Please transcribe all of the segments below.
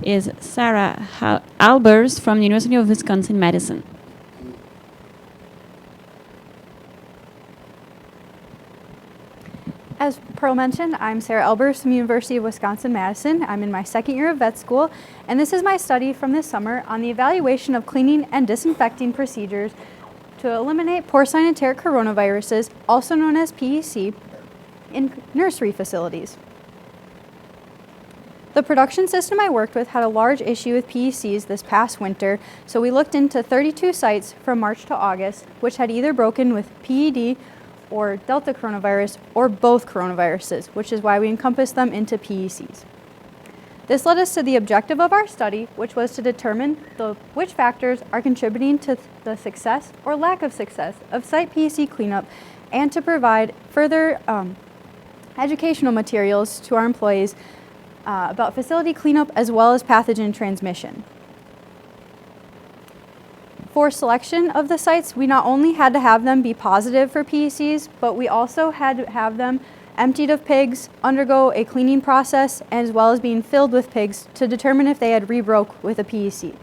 is Sarah Albers from the University of Wisconsin-Madison. As Pearl mentioned, I'm Sarah Albers from the University of Wisconsin-Madison. I'm in my second year of vet school, and this is my study from this summer on the evaluation of cleaning and disinfecting procedures to eliminate porcine enteric coronaviruses, also known as PEC, in nursery facilities. The production system I worked with had a large issue with PECs this past winter, so we looked into 32 sites from March to August, which had either broken with PED or Delta coronavirus or both coronaviruses, which is why we encompassed them into PECs. This led us to the objective of our study, which was to determine which factors are contributing to the success or lack of success of site PEC cleanup, and to provide further educational materials to our employees about facility cleanup as well as pathogen transmission. For selection of the sites, we not only had to have them be positive for PECs, but we also had to have them emptied of pigs, undergo a cleaning process, as well as being filled with pigs to determine if they had rebroke with a PEC.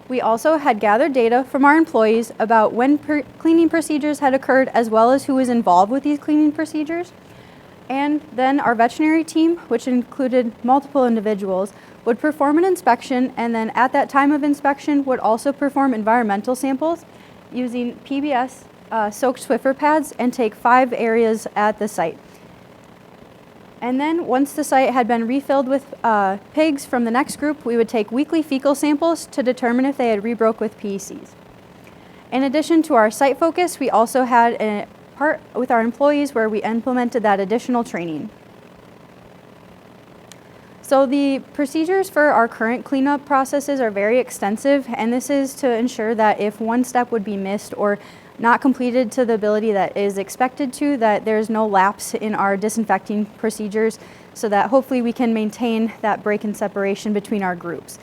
We also had gathered data from our employees about when cleaning procedures had occurred, as well as who was involved with these cleaning procedures. And then our veterinary team, which included multiple individuals, would perform an inspection, and then at that time of inspection would also perform environmental samples using PBS soaked Swiffer pads and take 5 areas at the site. And then once the site had been refilled with pigs from the next group, we would take weekly fecal samples to determine if they had rebroke with PECs. In addition to our site focus, we also had a part with our employees where we implemented that additional training. So the procedures for our current cleanup processes are very extensive, and this is to ensure that if one step would be missed or not completed to the ability that is expected to, that there's no lapse in our disinfecting procedures, so that hopefully we can maintain that break and separation between our groups.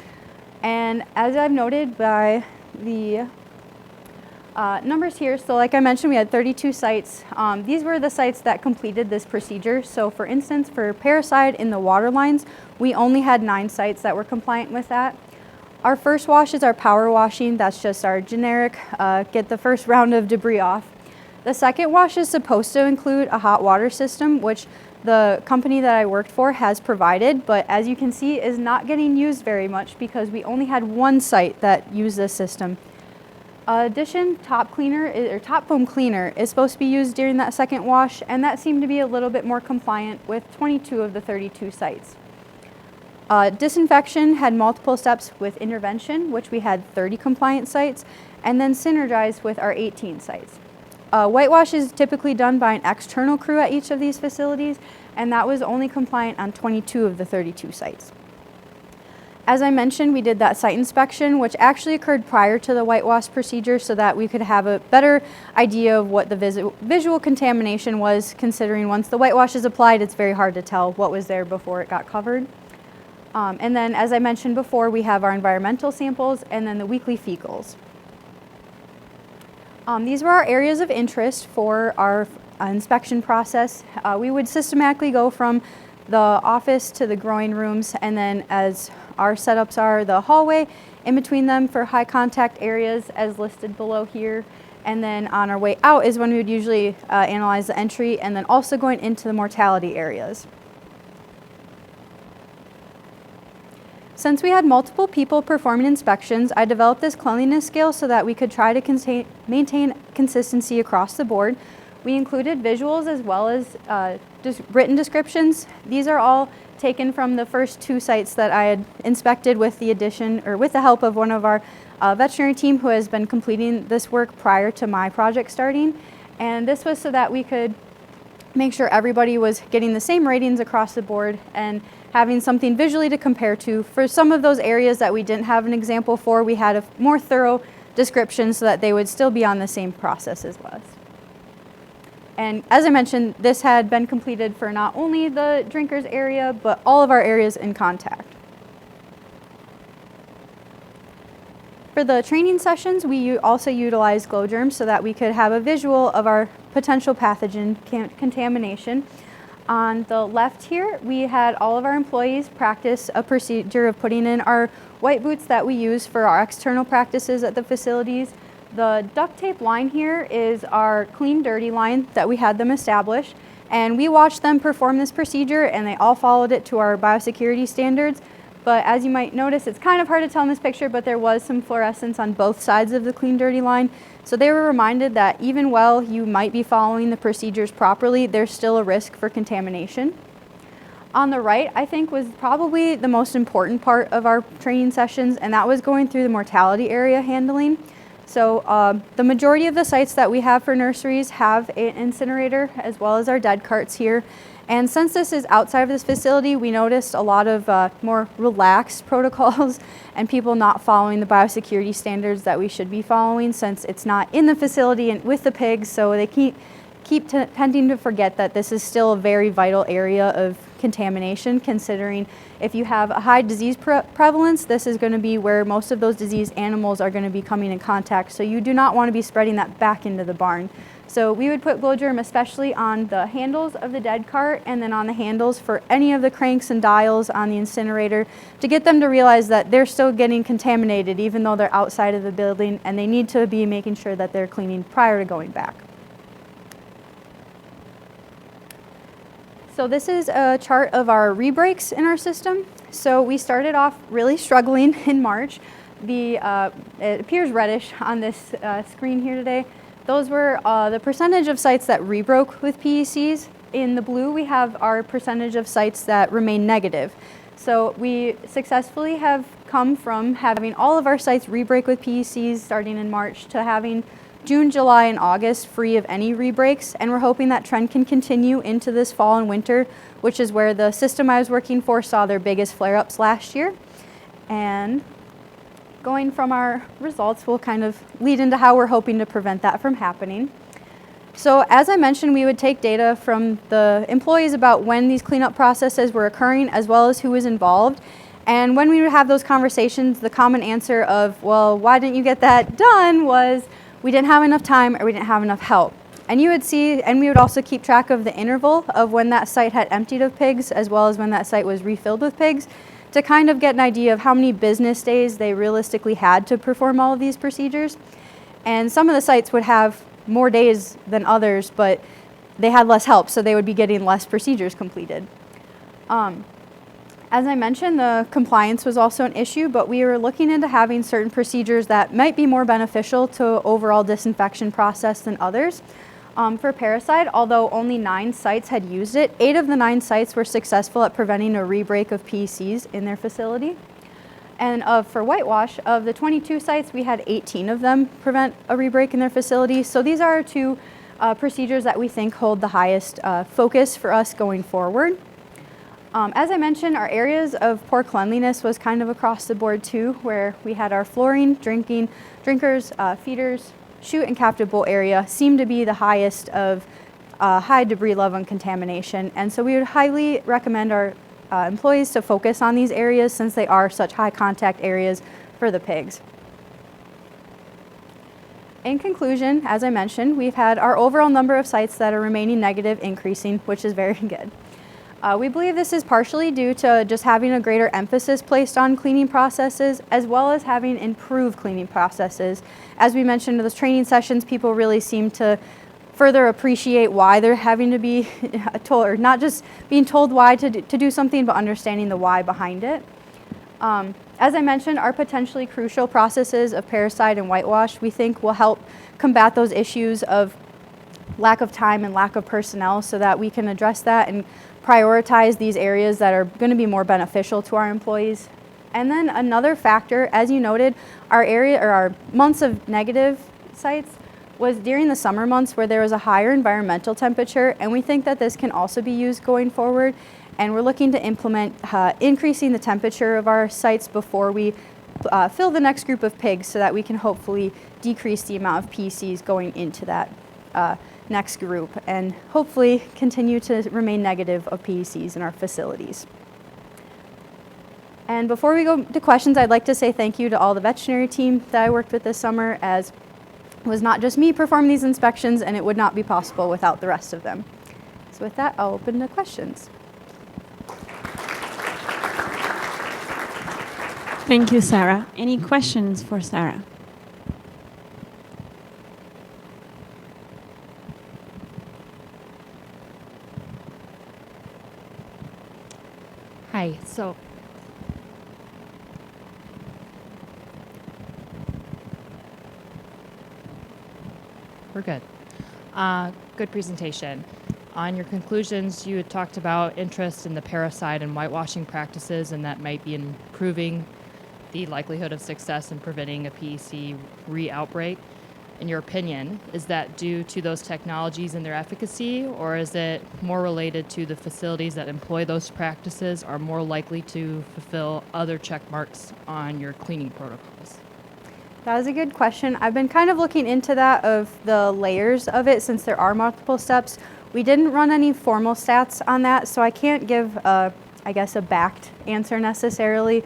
And as I've noted by the numbers here, so like I mentioned, we had 32 sites. These were the sites that completed this procedure. So for instance, for parasite in the water lines, we only had 9 sites that were compliant with that. Our first wash is our power washing. That's just our generic, get the first round of debris off. The second wash is supposed to include a hot water system, which the company that I worked for has provided, but as you can see is not getting used very much because we only had 1 site that used this system. Addition, top foam cleaner is supposed to be used during that second wash, and that seemed to be a little bit more compliant with 22 of the 32 sites. Disinfection had multiple steps with intervention, which we had 30 compliant sites, and then synergized with our 18 sites. Whitewash is typically done by an external crew at each of these facilities, and that was only compliant on 22 of the 32 sites. As I mentioned, we did that site inspection, which actually occurred prior to the whitewash procedure so that we could have a better idea of what the visual contamination was, considering once the whitewash is applied, it's very hard to tell what was there before it got covered. And then, as I mentioned before, we have our environmental samples and then the weekly fecals. These were our areas of interest for our inspection process. We would systematically go from the office to the growing rooms, and then as our setups are, the hallway in between them for high contact areas as listed below here. And then on our way out is when we would usually analyze the entry, and then also going into the mortality areas. Since we had multiple people performing inspections, I developed this cleanliness scale so that we could try to maintain consistency across the board. We included visuals as well as written descriptions. These are all taken from the first 2 sites that I had inspected with the addition or with the help of one of our veterinary team who has been completing this work prior to my project starting. And this was so that we could make sure everybody was getting the same ratings across the board and having something visually to compare to. For some of those areas that we didn't have an example for, we had a more thorough description so that they would still be on the same process as well. And as I mentioned, this had been completed for not only the drinkers area, but all of our areas in contact. For the training sessions, we also utilized glow germs so that we could have a visual of our potential pathogen contamination. On the left here, we had all of our employees practice a procedure of putting in our white boots that we use for our external practices at the facilities. The duct tape line here is our clean dirty line that we had them establish, and we watched them perform this procedure and they all followed it to our biosecurity standards. But as you might notice, it's kind of hard to tell in this picture, but there was some fluorescence on both sides of the clean dirty line. So they were reminded that even while you might be following the procedures properly, there's still a risk for contamination. On the right, I think, was probably the most important part of our training sessions, and that was going through the mortality area handling. So the majority of the sites that we have for nurseries have an incinerator as well as our dead carts here. And since this is outside of this facility, we noticed a lot of more relaxed protocols and people not following the biosecurity standards that we should be following, since it's not in the facility and with the pigs. So they keep tending to forget that this is still a very vital area of contamination, considering if you have a high disease prevalence, this is going to be where most of those diseased animals are going to be coming in contact. So you do not want to be spreading that back into the barn. So we would put blow germ especially on the handles of the dead cart and then on the handles for any of the cranks and dials on the incinerator, to get them to realize that they're still getting contaminated even though they're outside of the building, and they need to be making sure that they're cleaning prior to going back. So this is a chart of our rebreaks in our system. So we started off really struggling in March. It appears reddish on this screen here today. Those were the percentage of sites that rebroke with PECs. In the blue, we have our percentage of sites that remain negative. So we successfully have come from having all of our sites rebreak with PECs starting in March to having June, July, and August free of any rebreaks, and we're hoping that trend can continue into this fall and winter, which is where the system I was working for saw their biggest flare-ups last year. And going from our results will kind of lead into how we're hoping to prevent that from happening. So as I mentioned, we would take data from the employees about when these cleanup processes were occurring as well as who was involved. And when we would have those conversations, the common answer of, well, why didn't you get that done, was we didn't have enough time or we didn't have enough help. And you would see, and we would also keep track of the interval of when that site had emptied of pigs as well as when that site was refilled with pigs, to kind of get an idea of how many business days they realistically had to perform all of these procedures. And some of the sites would have more days than others, but they had less help, so they would be getting less procedures completed. As I mentioned, the compliance was also an issue, but we were looking into having certain procedures that might be more beneficial to overall disinfection process than others. For parasite, although only 9 sites had used it, 8 of the 9 sites were successful at preventing a rebreak of PECs in their facility. And for whitewash, of the 22 sites, we had 18 of them prevent a rebreak in their facility. So these are 2 procedures that we think hold the highest focus for us going forward. As I mentioned, our areas of poor cleanliness was kind of across the board too, where we had our flooring, drinkers, feeders, chute and captive bowl area seemed to be the highest of high debris level and contamination. And so we would highly recommend our employees to focus on these areas since they are such high contact areas for the pigs. In conclusion, as I mentioned, we've had our overall number of sites that are remaining negative increasing, which is very good. We believe this is partially due to just having a greater emphasis placed on cleaning processes, as well as having improved cleaning processes. As we mentioned in those training sessions, people really seem to further appreciate why they're having to be told, or not just being told why to do something, but understanding the why behind it. As I mentioned, our potentially crucial processes of parasite and whitewash, we think will help combat those issues of lack of time and lack of personnel, so that we can address that and prioritize these areas that are going to be more beneficial to our employees. And then another factor, as you noted, our months of negative sites was during the summer months where there was a higher environmental temperature, and we think that this can also be used going forward. And we're looking to implement increasing the temperature of our sites before we fill the next group of pigs, so that we can hopefully decrease the amount of PECs going into that next group, and hopefully continue to remain negative of PECs in our facilities. And before we go to questions, I'd like to say thank you to all the veterinary team that I worked with this summer, as it was not just me performing these inspections, and it would not be possible without the rest of them. So with that, I'll open to questions. Thank you, Sarah. Any questions for Sarah? Hi. We're good. Good presentation. On your conclusions, you had talked about interest in the parasite and whitewashing practices, and that might be improving the likelihood of success in preventing a PEC re-outbreak. In your opinion, is that due to those technologies and their efficacy, or is it more related to the facilities that employ those practices are more likely to fulfill other check marks on your cleaning protocols? That was a good question. I've been kind of looking into that of the layers of it since there are multiple steps. We didn't run any formal stats on that, so I can't give, a backed answer necessarily.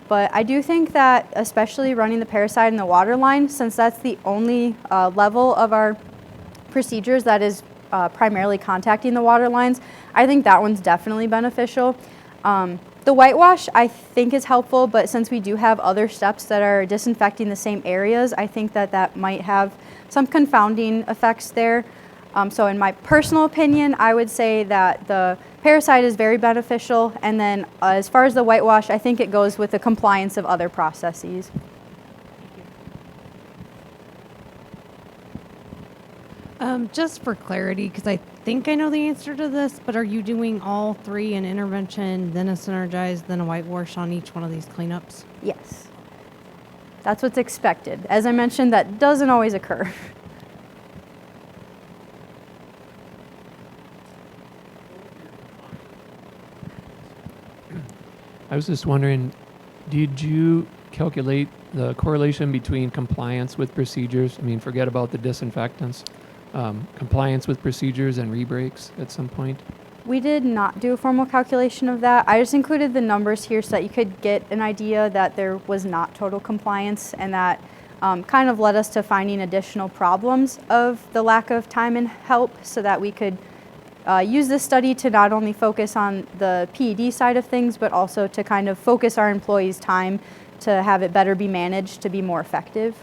But I do think that especially running the parasite in the water line, since that's the only level of our procedures that is primarily contacting the water lines, I think that one's definitely beneficial. The whitewash I think is helpful, but since we do have other steps that are disinfecting the same areas, I think that that might have some confounding effects there. So in my personal opinion, I would say that the parasite is very beneficial, and then as far as the whitewash, I think it goes with the compliance of other processes. Just for clarity, because I think I know the answer to this, but are you doing all three, an intervention, then a synergize, then a whitewash on each one of these cleanups? Yes. That's what's expected. As I mentioned, that doesn't always occur. I was just wondering, did you calculate the correlation between compliance with procedures? I mean, forget about the disinfectants. Compliance with procedures and rebreaks at some point? We did not do a formal calculation of that. I just included the numbers here so that you could get an idea that there was not total compliance, and that kind of led us to finding additional problems of the lack of time and help, so that we could use this study to not only focus on the PED side of things, but also to kind of focus our employees' time to have it better be managed to be more effective.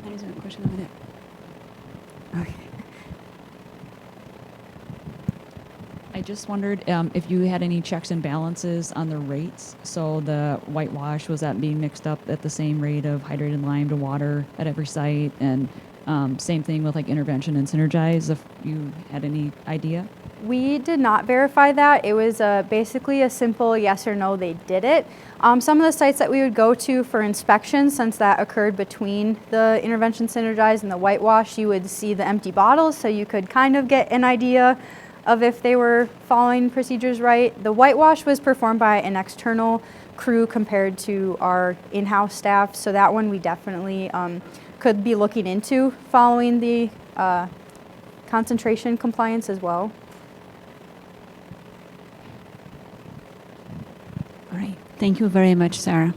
There is a question over there. Okay. I just wondered if you had any checks and balances on the rates. So the whitewash, was that being mixed up at the same rate of hydrated lime to water at every site? And same thing with like intervention and synergize, if you had any idea? We did not verify that. It was basically a simple yes or no, they did it. Some of the sites that we would go to for inspection, since that occurred between the intervention synergize and the whitewash, you would see the empty bottles, so you could kind of get an idea of if they were following procedures right. The whitewash was performed by an external crew compared to our in-house staff, so that one we definitely could be looking into following the concentration compliance as well. All right. Thank you very much, Sarah.